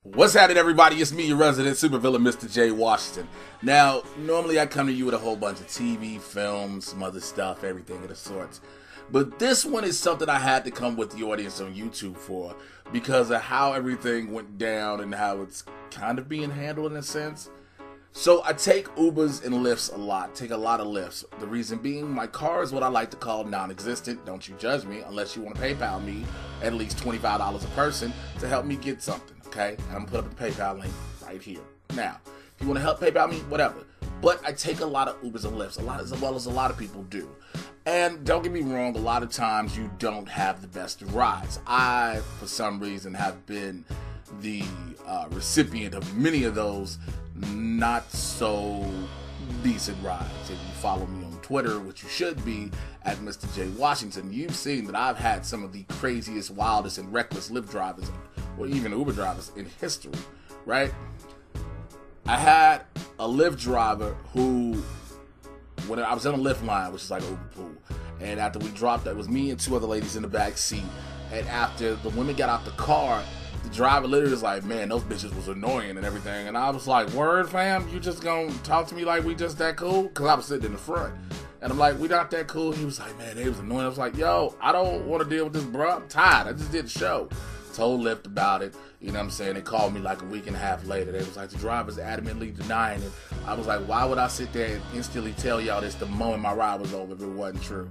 What's happening, everybody? It's me, your resident supervillain, Mr. J. Washington. Now, normally I come to you with a whole bunch of TV, films, some other stuff, everything of the sorts. But this one is something I had to come with the audience on YouTube for because of how everything went down and how it's kind of being handled in a sense. So I take Ubers and Lyfts a lot, take a lot of Lyfts. The reason being, my car is what I like to call non-existent. Don't you judge me unless you want to PayPal me at least $25 a person to help me get something. Okay, and I'm gonna put up the PayPal link right here. Now, if you want to help PayPal me, whatever. But I take a lot of Ubers and Lyfts, as well as a lot of people do. And don't get me wrong, a lot of times you don't have the best rides. I, for some reason, have been the recipient of many of those not so decent rides. If you follow me on Twitter, which you should be, at Mr. J. Washington, you've seen that I've had some of the craziest, wildest, and reckless Lyft drivers or even Uber drivers in history, right? I had a Lyft driver who, when I was on a Lyft line, which is like Uber pool, and after we dropped, it was me and two other ladies in the back seat, and after the women got out the car, the driver literally was like, man, those bitches was annoying and everything, and I was like, word fam, you just gonna talk to me like we just that cool? Because I was sitting in the front, and I'm like, we not that cool? He was like, man, they was annoying. I was like, yo, I don't want to deal with this, bro. I'm tired. I just did the show. Told Lyft about it, you know what I'm saying? They called me like a week and a half later. They was like, the driver's adamantly denying it. I was like, why would I sit there and instantly tell y'all this the moment my ride was over if it wasn't true?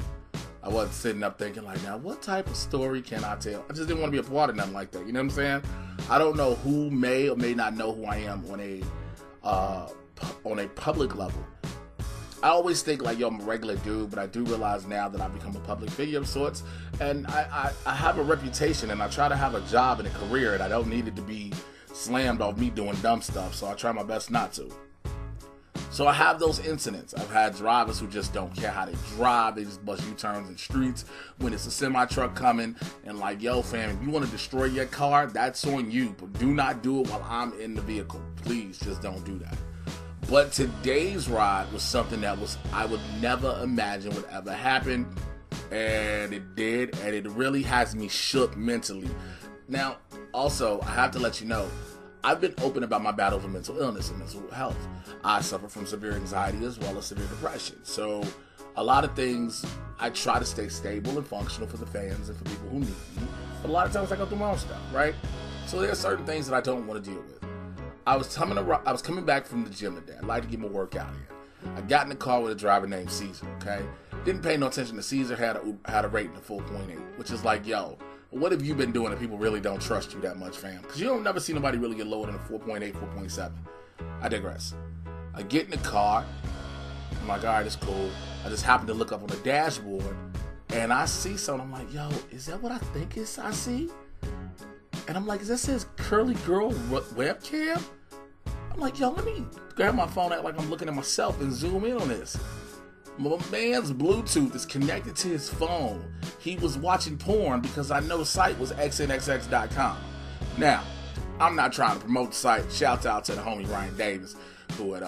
I wasn't sitting up thinking like, now what type of story can I tell? I just didn't want to be a part of nothing like that, you know what I'm saying? I don't know who may or may not know who I am on a public level. I always think like, yo, I'm a regular dude, but I do realize now that I've become a public figure of sorts, and I have a reputation, and I try to have a job and a career, and I don't need it to be slammed off me doing dumb stuff, so I try my best not to. So I have those incidents. I've had drivers who just don't care how they drive. They just bust U-turns in streets when it's a semi-truck coming, and like, yo, fam, if you want to destroy your car, that's on you, but do not do it while I'm in the vehicle. Please, just don't do that. But today's ride was something that I would never imagine would ever happen, and it did, and it really has me shook mentally. Now, also, I have to let you know, I've been open about my battle with mental illness and mental health. I suffer from severe anxiety as well as severe depression. So, a lot of things, I try to stay stable and functional for the fans and for people who need me, but a lot of times I go through my own stuff, right? So there are certain things that I don't want to deal with. I was coming back from the gym today. I like to get my workout in. I got in the car with a driver named Cesar, okay? Didn't pay no attention to Cesar, had a rating of 4.8, which is like, yo, what have you been doing if people really don't trust you that much, fam? Because you don't never see nobody really get lower than a 4.8, 4.7. I digress. I get in the car. I'm like, all right, it's cool. I just happen to look up on the dashboard, and I see something. I'm like, yo, is that what I think I see? And I'm like, is that says curly girl webcam? I'm like, yo, let me grab my phone out like I'm looking at myself and zoom in on this. My man's Bluetooth is connected to his phone. He was watching porn because I know the site was xnxx.com. Now, I'm not trying to promote the site. Shout out to the homie Ryan Davis who had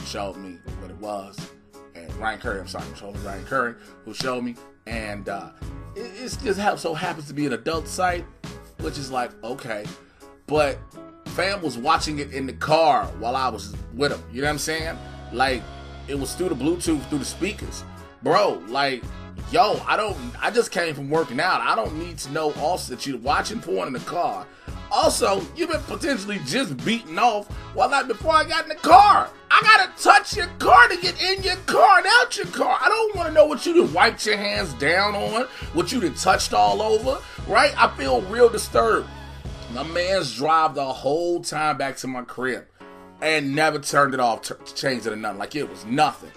showed me what it was. And Ryan Curry, Ryan Curry, who showed me. And it just so happens to be an adult site, which is like, okay. But fam was watching it in the car while I was with him. You know what I'm saying? Like, it was through the Bluetooth, through the speakers. Bro, like, yo, I just came from working out. I don't need to know also that you're watching porn in the car. Also, you've been potentially just beaten off before I got in the car. I gotta touch your car to get in your car and out your car. I don't want to know what you done wiped your hands down on, what you done touched all over, right? I feel real disturbed. My man's drive the whole time back to my crib and never turned it off, changed it or nothing. Like it was nothing.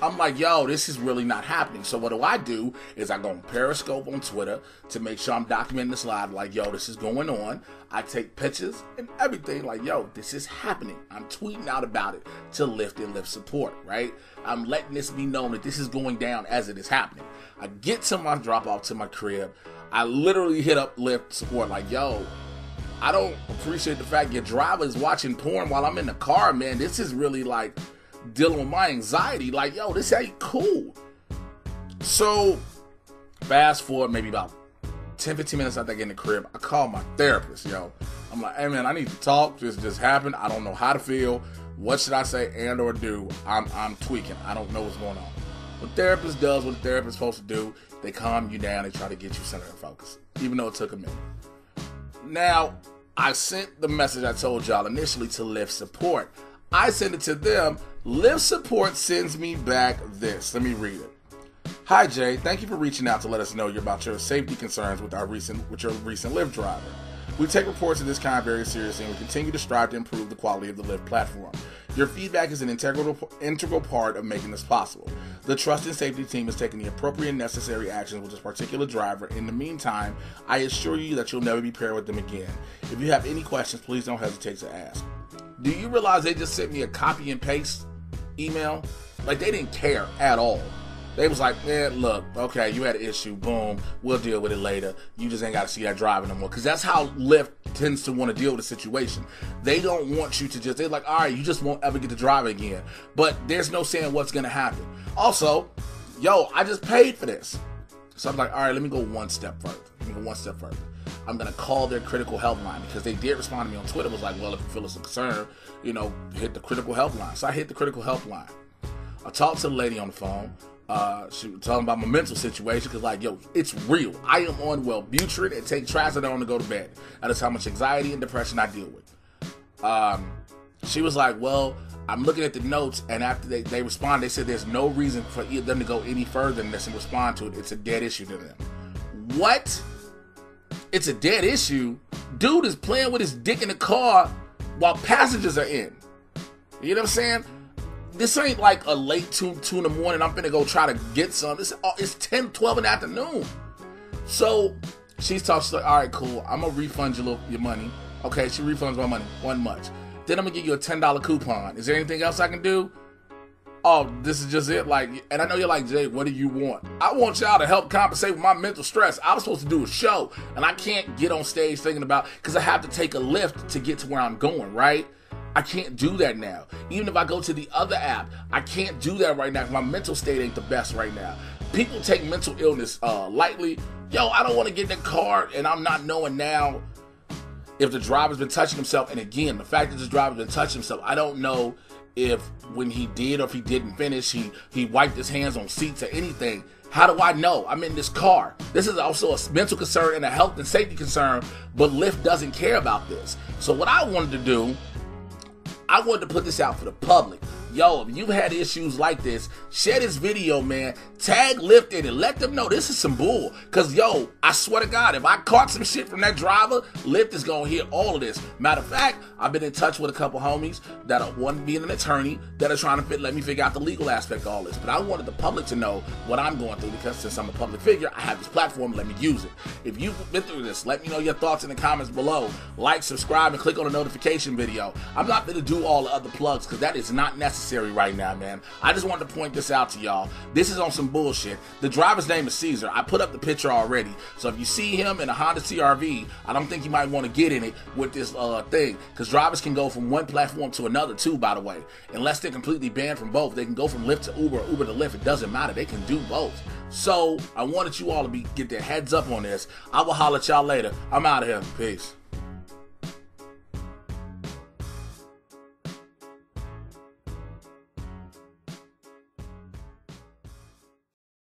I'm like, yo, this is really not happening. So what do is I go on Periscope on Twitter to make sure I'm documenting this live. Like, yo, this is going on. I take pictures and everything. Like, yo, this is happening. I'm tweeting out about it to Lyft and Lyft support, right? I'm letting this be known that this is going down as it is happening. I get to my drop off to my crib. I literally hit up Lyft support like, yo, I don't appreciate the fact your driver is watching porn while I'm in the car, man. This is really like dealing with my anxiety. Like, yo, this ain't cool. So fast forward maybe about 10, 15 minutes after I get in the crib, I call my therapist, yo. I'm like, hey man, I need to talk. This just happened. I don't know how to feel. What should I say and or do? I'm tweaking. I don't know what's going on. What therapist does what a therapist is supposed to do. They calm you down. They try to get you centered and focused, even though it took a minute. Now, I sent the message I told y'all initially to Lyft support. I sent it to them. Lyft support sends me back this. Let me read it. Hi Jay, thank you for reaching out to let us know about your safety concerns with your recent Lyft driver. We take reports of this kind very seriously and we continue to strive to improve the quality of the Lyft platform. Your feedback is an integral part of making this possible. The trust and safety team is taking the appropriate and necessary actions with this particular driver. In the meantime, I assure you that you'll never be paired with them again. If you have any questions, please don't hesitate to ask. Do you realize they just sent me a copy and paste email? Like, they didn't care at all. They was like, man, look, okay, you had an issue, boom, we'll deal with it later. You just ain't got to see that driver no more. Because that's how Lyft tends to want to deal with the situation. They don't want you to just, they're like, all right, you just won't ever get to drive again. But there's no saying what's going to happen. Also, yo, I just paid for this. So I'm like, all right, let me go one step further. I'm going to call their critical help line because they did respond to me on Twitter. It was like, well, if you feel it's a concern, hit the critical help line. So I hit the critical help line. I talked to the lady on the phone. She was talking about my mental situation because, like, yo, it's real. I am on Wellbutrin and take trazodone to go to bed. That is how much anxiety and depression I deal with. She was like, well, I'm looking at the notes, and after they respond, they said there's no reason for them to go any further than this and respond to it. It's a dead issue to them. What? It's a dead issue? Dude is playing with his dick in the car while passengers are in. You know what I'm saying? This ain't like a late 2 in the morning. I'm finna go try to get some. It's 10, 12 in the afternoon. So she's like, all right, cool. I'm gonna refund your money. Okay, she refunds my money. One much. Then I'm gonna give you a $10 coupon. Is there anything else I can do? Oh, this is just it. Like, and I know you're like, Jay, what do you want? I want y'all to help compensate with my mental stress. I was supposed to do a show, and I can't get on stage thinking about because I have to take a Lyft to get to where I'm going, right? I can't do that now. Even if I go to the other app, I can't do that right now. My mental state ain't the best right now. People take mental illness lightly. Yo, I don't want to get in the car and I'm not knowing now if the driver's been touching himself. And again, the fact that this driver's been touching himself, I don't know if when he did or if he didn't finish, he wiped his hands on seats or anything. How do I know? I'm in this car. This is also a mental concern and a health and safety concern, but Lyft doesn't care about this. So what I wanted to do, I wanted to put this out for the public. Yo, if you've had issues like this, share this video, man. Tag Lyft in it. Let them know this is some bull. Because, yo, I swear to God, if I caught some shit from that driver, Lyft is going to hear all of this. Matter of fact, I've been in touch with a couple homies that are, one being an attorney, that are trying to let me figure out the legal aspect of all this. But I wanted the public to know what I'm going through because since I'm a public figure, I have this platform. Let me use it. If you've been through this, let me know your thoughts in the comments below. Like, subscribe, and click on the notification video. I'm not going to do all the other plugs because that is not necessary right now, man. I just wanted to point this out to y'all. This is on some bullshit. The driver's name is Cesar. I put up the picture already. So if you see him in a Honda CR-V, I don't think you might want to get in it with this thing. Because drivers can go from one platform to another too, by the way. Unless they're completely banned from both. They can go from Lyft to Uber or Uber to Lyft. It doesn't matter. They can do both. So I wanted you all to get their heads up on this. I will holler at y'all later. I'm out of here. Peace.